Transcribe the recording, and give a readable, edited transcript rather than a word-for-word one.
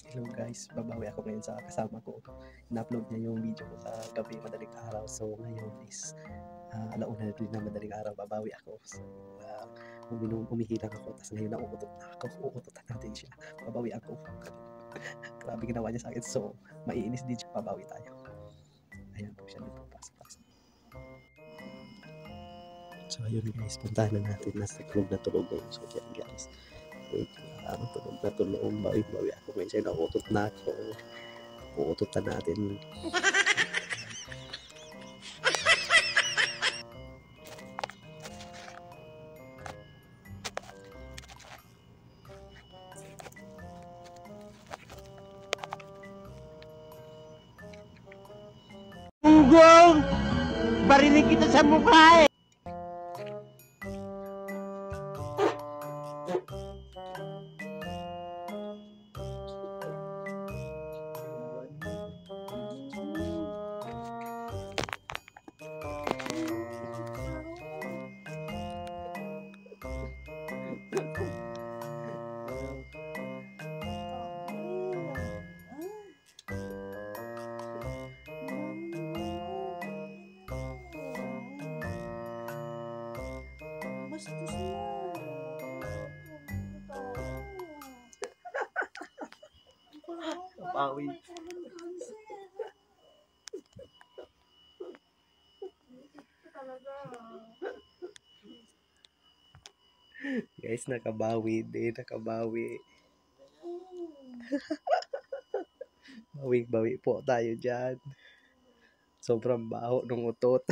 Hello guys, babawi ako ngayon sa kasama ko. In-upload niya yung video ko kagabi madaling araw. So ngayon is alauna na rin na madaling araw, babawi ako. So umihilang ako, tapos ngayon nauutot na ako. Uutotan natin siya. Babawi ako. Grabe ginawa niya sa akin. So maiinis din siya, babawi tayo. Ayan po siya dito, pasok. So ayun guys, puntahan na natin. Nasa tulog ngayon. So yan guys. Wait lang, tulog. Bawi ako ngayon sa'yo, nauutot na ako. Uutotan natin. Gunggong! Barinig kita sa mukha eh! Bastos mo. Bawi. Guys, nakabawi din, nakabawi. Bawi po tayo dyan. Sobrang baho ng utot.